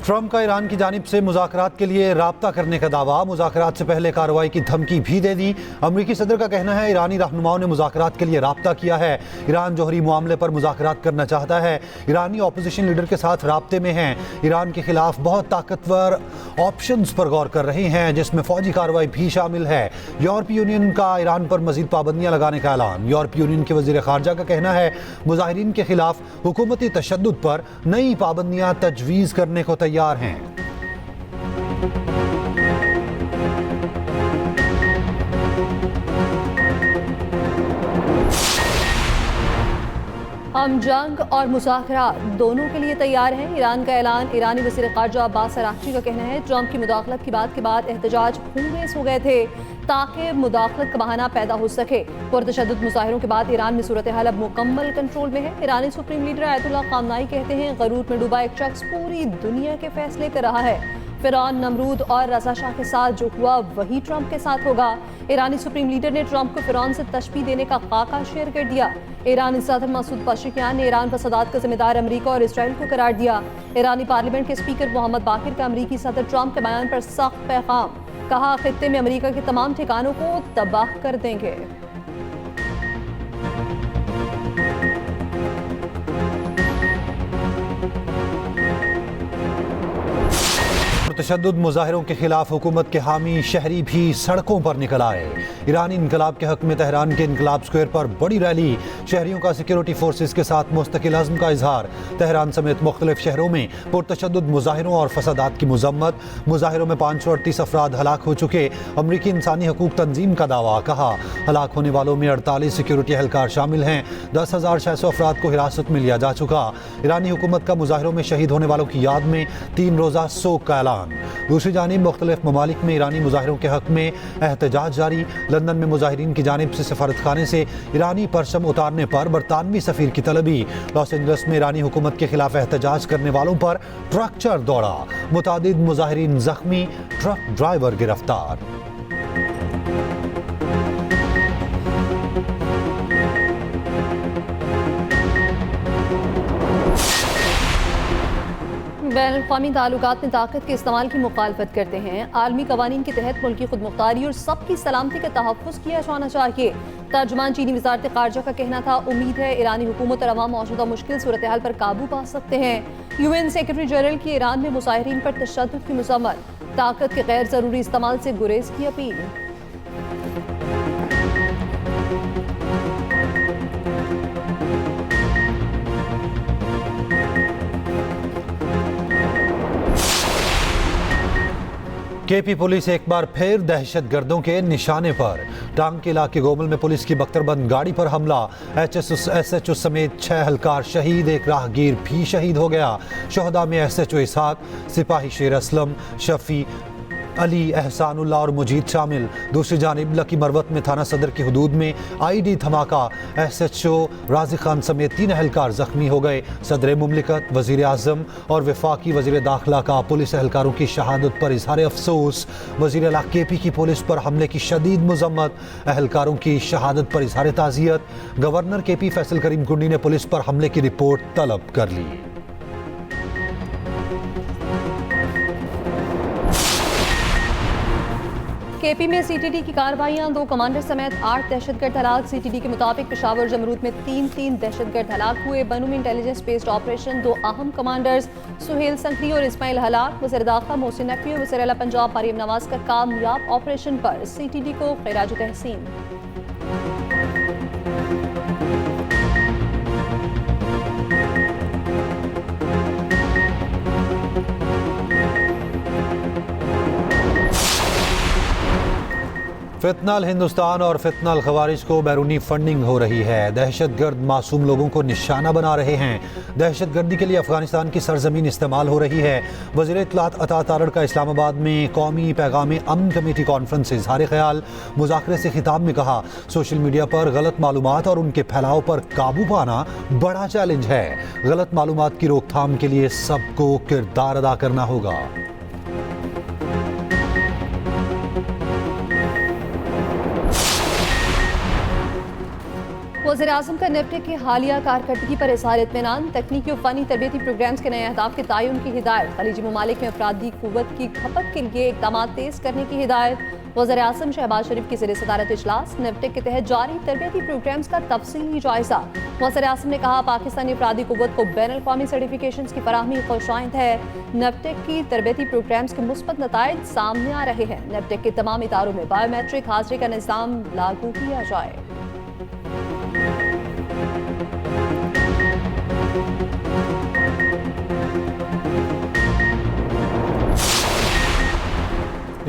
Trump का Iran की जानिब से मुज़ाकरात के लिए राब्ता करने का दावा, मुज़ाकरात से पहले कार्रवाई की धमकी भी दे दी। अमरीकी सदर का कहना है ईरानी रहनुमाओं ने मुज़ाकरात के लिए राब्ता किया है। ईरान जौहरी मामले पर मुज़ाकरात करना चाहता है। ईरानी ऑपोजिशन लीडर के साथ राब्ते में हैं। ईरान के खिलाफ बहुत ताकतवर ऑप्शंस पर गौर कर रहे हैं, जिसमें फौजी कार्रवाई भी शामिल है। यूरोपीय यूनियन का ईरान पर मजीद पाबंदियां लगाने का ऐलान। यूरोपीय यूनियन के वज़ीर ख़ारजा का कहना है मुजाहिरीन के खिलाफ हुकूमती तशद्दुद पर नई पाबंदियां तजवीज़ करने को तैयार हैं। हम जंग और मुज़ाकरात दोनों के लिए तैयार हैं, ईरान का ऐलान। ईरानी वज़ीर ख़ारजा अब्बास अराग़ची का कहना है ट्रंप की मुदाखलत की बात के बाद एहतजाज खूंरेज हो गए थे ताकि मुदाखलत का बहाना पैदा हो सके। पुरतशद्दुद मुज़ाहिरों के बाद ईरान में सूरत हाल अब मुकम्मल कंट्रोल में है। ईरानी सुप्रीम लीडर आयतुल्लाह ख़ामनाई कहते हैं गरूर में डूबा एक शख्स पूरी दुनिया के फैसले कर रहा है। फ़िरौन, नमरूद और रज़ा शाह के साथ जो हुआ वही ट्रंप के साथ होगा। ईरानी सुप्रीम लीडर ने ट्रंप को फ़िरौन से तशबीह देने का खाका शेयर कर दिया। ईरानी सदर मसूद पज़ेश्कियान ने ईरान फसादात का जिम्मेदार अमरीका और इसराइल को करार दिया। ईरानी पार्लियामेंट के स्पीकर मोहम्मद बाकिर का अमरीकी सदर ट्रंप के बयान पर सख्त पैगाम, कहा खित्ते में अमरीका के तमाम ठिकानों को तबाह कर देंगे। तशद्दुद मुजाहिरों के खिलाफ हुकूमत के हामी शहरी भी सड़कों पर निकल आए। ईरानी इनकलाब के हक में तेहरान के इनकलाब स्क्वायर पर बड़ी रैली। शहरियों का सिक्योरिटी फोर्सेस के साथ मुस्तकिल अज़्म का इजहार। तेहरान समेत मुख्तलिफ शहरों में पुरतशद्दुद मुजाहिरों और फसादात की मजम्मत। मुजाहिरों में 538 अफराद हलाक हो चुके। अमरीकी इंसानी हकूक तंजीम का दावा, कहा हलाक होने वालों में 48 सिक्योरिटी एहलकार शामिल हैं। 10,600 अफराद को हिरासत में लिया जा चुका। ईरानी हुकूमत का मुजाहिरों में शहीद होने वालों की याद में 3 रोज़ा सोग का ऐलान। दूसरी जानिब मुख्तलिफ ममालिक में ईरानी मुजाहिरों के हक में एहतजाज जारी। लंदन में मुजाहिरीन की जानिब से सफारत खाने से ईरानी परचम उतारने पर बरतानवी सफीर की तलबी। लॉस एंजल्स में ईरानी हुकूमत के खिलाफ एहतजाज करने वालों पर ट्रक्चर दौड़ा। मुतादिद मुजाहिरीन जख्मी, ट्रक ड्राइवर गिरफ्तार। बैनुल-अक़वामी ताल्लुकात में ताकत के इस्तेमाल की मुखालफत करते हैं। आलमी कवानीन के तहत मुल्की खुद मुख्तारी और सबकी सलामती का तहफ़्फ़ुज़ किया जाना चाहिए। तर्जुमान चीनी वज़ारत ख़ारजा का कहना था उम्मीद है ईरानी हुकूमत और अवाम मौजूदा मुश्किल सूरत हाल पर काबू पा सकते हैं। UN सेक्रेटरी जनरल की ईरान में मुज़ाहिरीन पर तशद्दुद की मज़म्मत, ताकत के गैर ज़रूरी इस्तेमाल से गुरेज की अपील। केपी पुलिस एक बार फिर दहशत गर्दों के निशाने पर। टांग के इलाके गोमल में पुलिस की बख्तरबंद गाड़ी पर हमला। SHO समेत 6 एहलकार शहीद, एक राहगीर भी शहीद हो गया। शोहदा में SHO इसहाक, सिपाही शेर असलम, शफी अली, एहसानुल्लाह और मुजीद शामिल। दूसरी जानिब लकी मरवत में थाना सदर की हदूद में ID धमाका। SHO राजी खान समेत 3 एहलकार जख्मी हो गए। सदर मुमलिकत, वज़ीर आज़म और वफाकी वज़ीर दाखिला का पुलिस एहलकारों की शहादत पर इजहार अफसोस। वज़ीर आला KP की पुलिस पर हमले की शदीद मजम्मत, एहलकारों की शहादत पर इजहार ताज़ियत। गवर्नर KP फैसल करीम कुंडी ने पुलिस पर हमले की रिपोर्ट तलब कर ली। KP में CTD की कार्रवाइयां, 2 कमांडर समेत 8 दहशतगर्द हलाक। CTD के मुताबिक पेशावर जमरूद में 3 दहशतगर्द हलाक हुए। बनू में इंटेलिजेंस बेस्ड ऑपरेशन, 2 अहम कमांडर्स सुहेल संखरी और इस्माइल हलाक। वज़ीर दाखिला मोहसिन नकवी और वज़ीर आला पंजाब मरियम नवाज का कामयाब ऑपरेशन पर CTD को खिराज तहसीन। फितनल हिंदुस्तान और फितनल खवारिज को बैरूनी फंडिंग हो रही है। दहशत गर्द मासूम लोगों को निशाना बना रहे हैं। दहशत गर्दी के लिए अफगानिस्तान की सरजमीन इस्तेमाल हो रही है। वज़ीर इत्तलात अता तारड़ का इस्लामाबाद में कौमी पैगाम अमन कमेटी कॉन्फ्रेंस से इज़हार ख्याल। मुज़ाकरे से खिताब में कहा सोशल मीडिया पर गलत मालूमात और उनके फैलाव पर काबू पाना बड़ा चैलेंज है। गलत मालूमात की रोकथाम के लिए सबको किरदार अदा करना होगा। वज़ीर-ए-आज़म का नेफ्टेक की हालिया कारकर्दगी पर इज़हार इत्मीनान। तकनीकी और फ़नी तरबियती प्रोग्राम्स के नए अहदाफ के तयन की हिदायत। खलीजी ममालिक में अफरादी क़ुव्वत की खपत के लिए इक़दाम तेज़ करने की हिदायत। वज़ीर-ए-आज़म शहबाज शरीफ की ज़ेर सदारत इजलास। नेफ्टेक के तहत जारी तरबियती प्रोग्राम्स का तफसीली जायज़ा। वज़ीर-ए-आज़म ने कहा, पाकिस्तानी अफरादी क़ुव्वत को बैनुल-अक़वामी सर्टिफिकेशंस की फराहमी खुशाइंद है। नेफ्टेक की तरबियती प्रोग्राम्स के मुस्बत नताइज सामने आ रहे हैं। नेफ्टेक के तमाम इदारों में बायोमेट्रिक हाज़िरी का निज़ाम लागू किया जाए।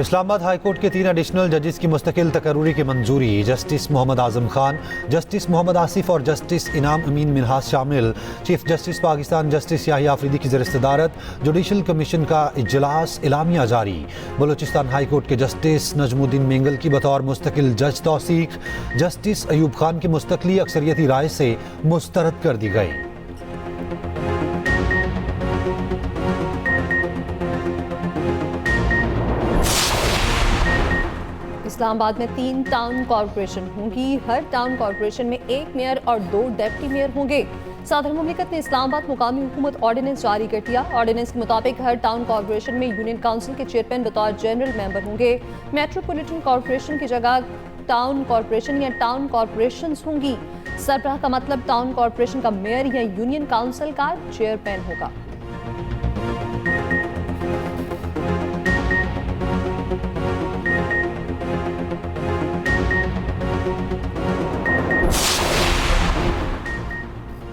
इस्लामाबाद हाई कोर्ट के 3 एडिशनल जजेस की मुस्तकिल तकर्रुरी की मंजूरी। जस्टिस मोहम्मद आजम खान, जस्टिस मोहम्मद आसिफ और जस्टिस इनाम अमीन मिनहास शामिल। Chief justice Pakistan justice Yahya Afridi की ज़ेर सदारत जुडिशल कमीशन का इजलास इलामिया जारी। बलूचिस्तान हाई कोर्ट के जस्टिस नजमुद्दीन मेंगल की बतौर मुस्तकिल जज तौसीक। जस्टिस अयूब खान की मुस्तकली अक्सरियती राय से मुस्तरद कर दी गई। इस्लामाबाद में 3 टाउन कॉरपोरेशन होंगी। हर टाउन कॉरपोरेशन में 1 मेयर और 2 डिप्टी मेयर होंगे। सदर मुमलिकत ने इस्लामाबाद मुकामी हुकूमत ऑर्डिनेंस जारी कर दिया। ऑर्डिनेंस के मुताबिक हर टाउन कॉरपोरेशन में यूनियन काउंसिल के चेयरमैन बतौर जनरल मेंबर होंगे। मेट्रोपॉलिटन कॉरपोरेशन की जगह टाउन कॉरपोरेशन या टाउन कॉरपोरेशंस होंगी। सरबराह का मतलब टाउन कॉरपोरेशन का मेयर या यूनियन काउंसिल का चेयरमैन होगा।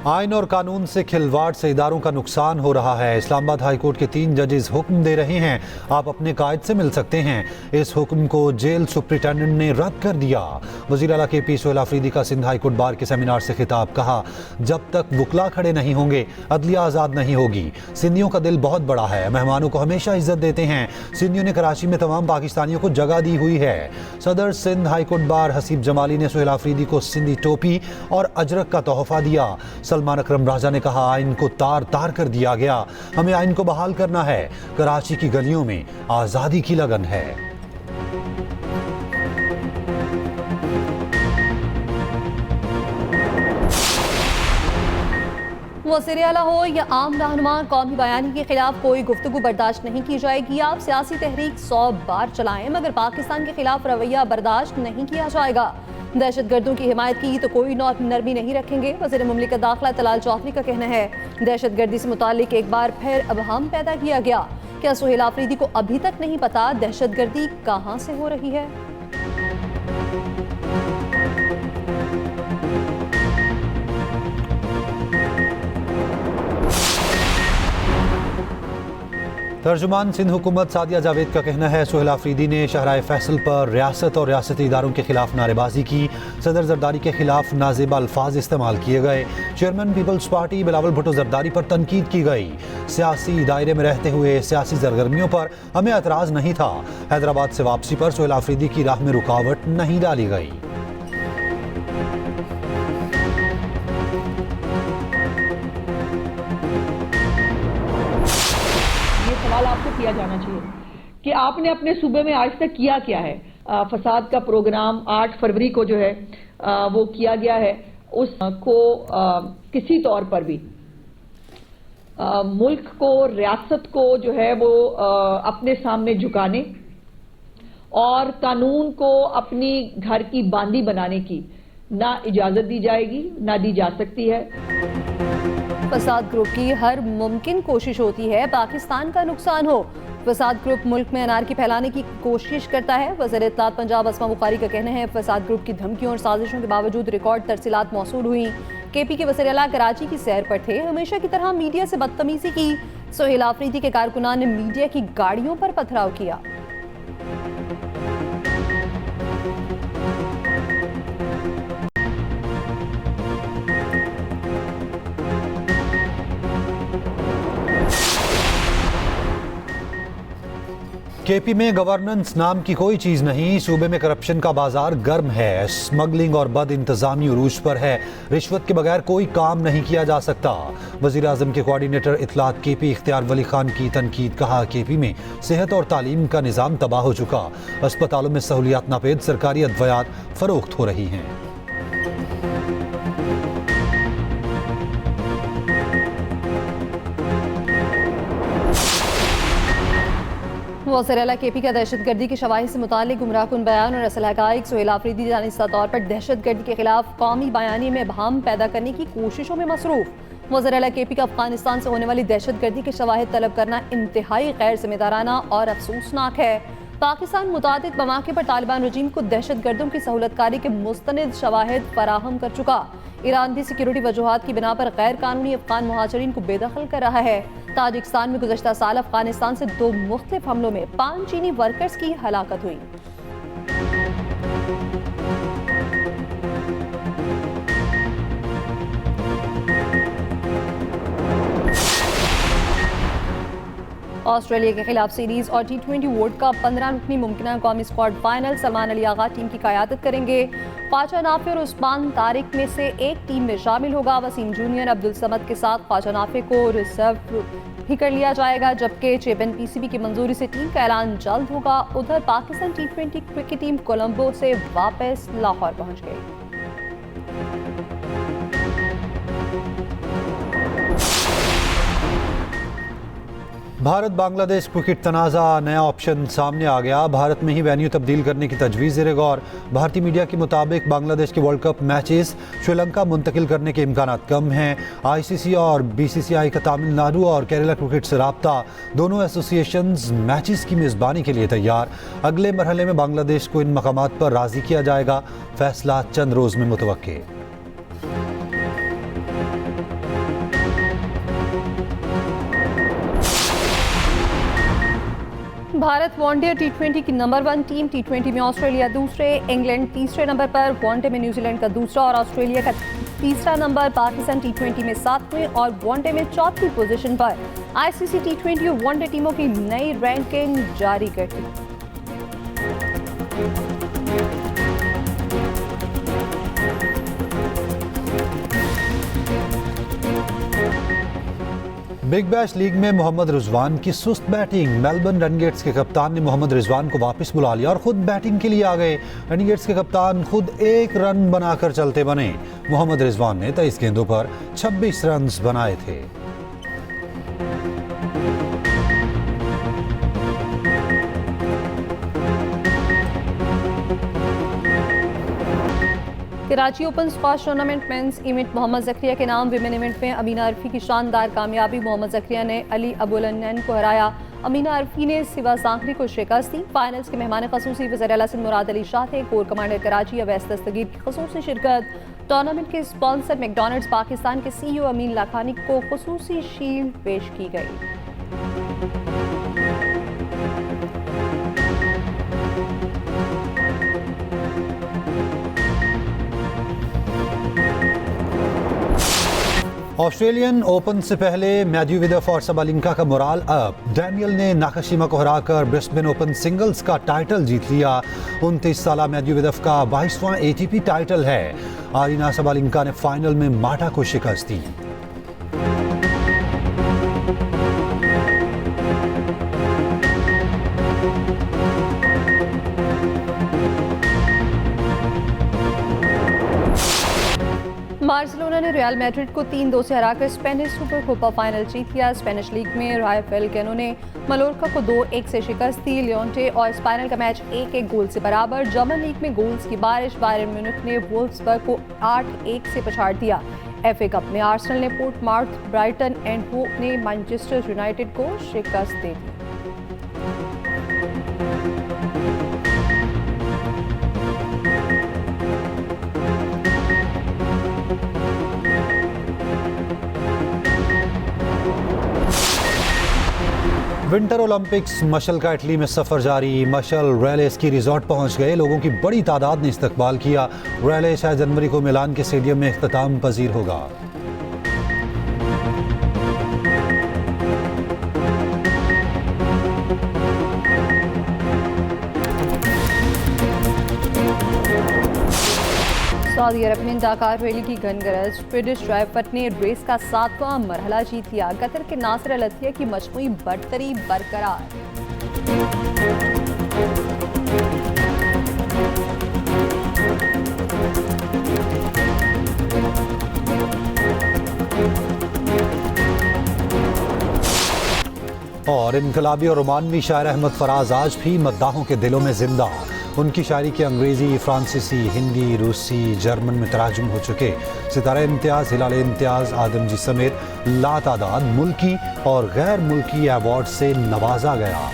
आइन और कानून से खिलवाड़ से इदारों का नुकसान हो रहा है। इस्लामाबाद हाई कोर्ट के 3 जजेस हुक्म दे रहे हैं, आप अपने कायद से मिल सकते हैं। इस हुक्म को जेल सुप्रिटेंडेंट ने रद्द कर दिया। वज़ीर आला KP सोहेल आफरीदी का सिंध हाई कोर्ट बार के सेमिनार से खिताब। कहा, जब तक वकला खड़े नहीं होंगे अदलिया आज़ाद नहीं होगी। सिंधियों का दिल बहुत बड़ा है, मेहमानों को हमेशा इज्जत देते हैं। सिंधियों ने कराची में तमाम पाकिस्तानियों को जगह दी हुई है। सदर Sindh high court bar Haseeb Jamali ने सोहेल आफरीदी को सिंधी टोपी और अजरक का तोहफा दिया। सलमान अकरम राजा ने कहा, आइन को तार तार कर दिया गया, हमें आइन को बहाल करना है। कराची की गलियों में आजादी की लगन है। वज़ीर आला हो या आम रहनुमा, कौमी बयानी के खिलाफ कोई गुफ्तगू बर्दाश्त नहीं की जाएगी। आप सियासी तहरीक 100 बार चलाएं मगर पाकिस्तान के खिलाफ रवैया बर्दाश्त नहीं किया जाएगा। दहशतगर्दों की हिमायत की तो कोई नरमी नहीं रखेंगे। वज़ीर मुमलिकत दाखिला तलाल चौधरी का कहना है, दहशतगर्दी से मुतालिक एक बार फिर अबहम पैदा किया गया। क्या सोहेल आफरीदी को अभी तक नहीं पता दहशतगर्दी कहां से हो रही है? तर्जुमान सिंध हुकूमत सादिया जावेद का कहना है, सोहेल आफरीदी ने शहराए फैसल पर रियासत और रियासती इदारों के खिलाफ नारेबाजी की। सदर जरदारी के खिलाफ नाजेबा अल्फाज इस्तेमाल किए गए। Chairman peoples party Bilawal Bhutto Zardari पर तनकीद की गई। सियासी दायरे में रहते हुए सियासी सरगर्मियों पर हमें एतराज़ नहीं था। हैदराबाद से वापसी पर सोहेल आफरीदी की राह में रुकावट नहीं डाली गई। आपको किया जाना चाहिए कि आपने अपने सूबे में आज तक किया क्या है। फसाद का प्रोग्राम 8 फरवरी को जो है वो किया गया है। उसको किसी तौर पर भी मुल्क को, रियासत को जो है वो अपने सामने झुकाने और कानून को अपनी घर की बांदी बनाने की ना इजाजत दी जाएगी, ना दी जा सकती है। फसाद ग्रुप की हर मुमकिन कोशिश होती है पाकिस्तान का नुकसान हो। फसाद ग्रुप मुल्क में अनारकी फैलाने की कोशिश करता है। वज़ीर इत्तलात पंजाब अस्मा बुखारी का कहना है, फसाद ग्रुप की धमकियों और साजिशों के बावजूद रिकॉर्ड तरसीलात मौसूल हुई। KP के वज़ीर आला कराची की सैर पर थे, हमेशा की तरह मीडिया से बदतमीजी की। सोहेल आफरीदी के कारकुनान ने मीडिया की गाड़ियों पर पथराव किया। KP में गवर्नेंस नाम की कोई चीज नहीं। सूबे में करप्शन का बाजार गर्म है। स्मगलिंग और बद इंतजामी उरूज पर है। रिश्वत के बगैर कोई काम नहीं किया जा सकता। वज़ीर आज़म के कोऑर्डिनेटर इत्तलात KP इख्तियार वली खान की तनकीद। कहा, KP में सेहत और तालीम का निज़ाम तबाह हो चुका। अस्पतालों में सहूलियात नापेद, सरकारी अद्वियात फरोख्त हो रही हैं। वज़ीर आला KP का दहशतगर्दी की शवाहिद से मुताल्लिक गुमराहकुन बयान और असल हक़ाइक़ सुहेल आफरीदी दानिस्ता तौर पर दहशतगर्दी के खिलाफ कौमी बयानी में बहम पैदा करने की कोशिशों में मसरूफ़। वज़ीर आला KP का अफगानिस्तान से होने वाली दहशतगर्दी के शवाहिद तलब करना इंतहाई गैर जिम्मेदाराना और अफसोसनाक है। पाकिस्तान मुतादिद मौक़े पर तालिबान रजीम को दहशतगर्दों की सहूलतकारी के मुस्तनिद शवाहिद फराहम कर चुका। ईरान भी सिक्योरिटी वजूहात की बिना पर गैर कानूनी अफगान मुहाजिरीन को बेदखल कर रहा है। ताजिकिस्तान में गुज़श्ता साल अफगानिस्तान से 2 मुख्तलिफ हमलों में 5 चीनी वर्कर्स की हलाकत हुई। ऑस्ट्रेलिया के खिलाफ सीरीज और T20 वर्ल्ड कप 15 रुकनी मुमकिन कौमी squad final Salman Ali Agha team की क़यादत करेंगे। ख्वाजा नाफे और उस्मान तारिक में से एक टीम में शामिल होगा। वसीम जूनियर अब्दुल समद के साथ ख्वाजा नाफे को रिजर्व भी कर लिया जाएगा, जबकि चेपन PCB की मंजूरी से टीम का ऐलान जल्द होगा। उधर Pakistan T20 cricket team Colombo से वापस लाहौर पहुंच गई। भारत बांग्लादेश क्रिकेट तनाज़ा नया ऑप्शन सामने आ गया। भारत में ही वेन्यू तब्दील करने की तजवीज़ ज़ेर गौर। भारतीय मीडिया के मुताबिक बांग्लादेश के वर्ल्ड कप मैचेस श्रीलंका मुंतकिल करने के इम्कानात कम हैं। ICC और BCCI का तमिलनाडु और केरला क्रिकेट से राब्ता। दोनों एसोसिएशंस मैचेस की मेज़बानी के लिए तैयार। अगले मरहले में बांग्लादेश को इन मकामात पर राज़ी किया जाएगा। फैसला चंद रोज़ में मुतवक्के। भारत वनडे T20 की नंबर 1 टीम। T20 में ऑस्ट्रेलिया दूसरे, इंग्लैंड तीसरे नंबर पर, वनडे में न्यूजीलैंड का दूसरा और ऑस्ट्रेलिया का तीसरा नंबर। पाकिस्तान T20 में 7वें और वनडे में 4थी पोजीशन पर। ICC T20 और वनडे टीमों की नई रैंकिंग जारी कर दी। बिग बैश लीग में मोहम्मद रिजवान की सुस्त बैटिंग। मेलबर्न रेनेगेड्स के कप्तान ने मोहम्मद रिजवान को वापस बुला लिया और खुद बैटिंग के लिए आ गए। रेनेगेड्स के कप्तान खुद 1 रन बनाकर चलते बने। मोहम्मद रिजवान ने 23 गेंदों पर 26 रन बनाए थे। Karachi open squash tournament men's event Mohammad Zakaria के नाम। विमेन इवेंट में अमीना अरफी की शानदार कामयाबी। मोहम्मद ज़करिया ने अली अबुलन्नैन को हराया। अमीना अरफी ने सिवा सांखरी को शिकस्त दी। फाइनल्स के मेहमान खसूसी वज़ीर आला सिंध मुराद अली शाह थे। कोर कमांडर कराची अवैस दस्तगीर की खसूसी शिरकत। टूर्नामेंट के स्पॉन्सर मैकडॉनल्ड्स पाकिस्तान के CEO अमीन लाखानी को खसूसी शील्ड पेश की गई। ऑस्ट्रेलियन ओपन से पहले मेदवेदेव और सबालेंका का मोराल अप। डैनियल ने नाकाशिमा को हराकर ब्रिस्बेन ओपन सिंगल्स का टाइटल जीत लिया। 29 साला मेदवेदेव का 22वां ATP टाइटल है। आरीना सबालेंका ने फाइनल में माटा को शिकस्त दी। बार्सिलोना ने रियल मैड्रिड को 3-2 से हराकर स्पेनिश सुपर कोपा फाइनल जीत लिया। स्पेनिश लीग में राय वैलकानो ने मलोर्का को 2-1 से शिकस्त दी। लियोंटे और स्पाइनल का मैच 1-1 गोल से बराबर। जर्मन लीग में गोल्स की बारिश। बायर्न म्यूनिख ने वोल्फ्सबर्ग को 8-1 से पछाड़ दिया। FA कप में आर्सेनल ने पोर्टमाउथ, ब्राइटन एंड होव ने मैनचेस्टर यूनाइटेड को शिकस्त दे दी। विंटर ओलंपिक्स मशल का इटली में सफर जारी। मशल रैले स्की रिजॉर्ट पहुंच गए। लोगों की बड़ी तादाद ने इस्तकबाल किया। रैले 6 जनवरी को मिलान के स्टेडियम में इख्तिताम पजीर होगा। सऊदी अरब में डाकार रैली की घनगरज। स्वीडिश ड्राइवर ने रेस का 7वां मरहला जीत लिया। कतर के नासिर अल अतिया की मजमूई बढ़तरी बरकरार। और इनकलाबी और रोमानवी शायर अहमद फराज आज भी मद्दाहों के दिलों में जिंदा। उनकी शायरी के अंग्रेज़ी, फ्रांसीसी, हिंदी, रूसी, जर्मन में तराजुम हो चुके सितारा इम्तियाज़, हिलाल इम्तियाज़, आदमजी समेत लातादाद मुल्की और गैर मुल्की अवार्ड से नवाजा गया।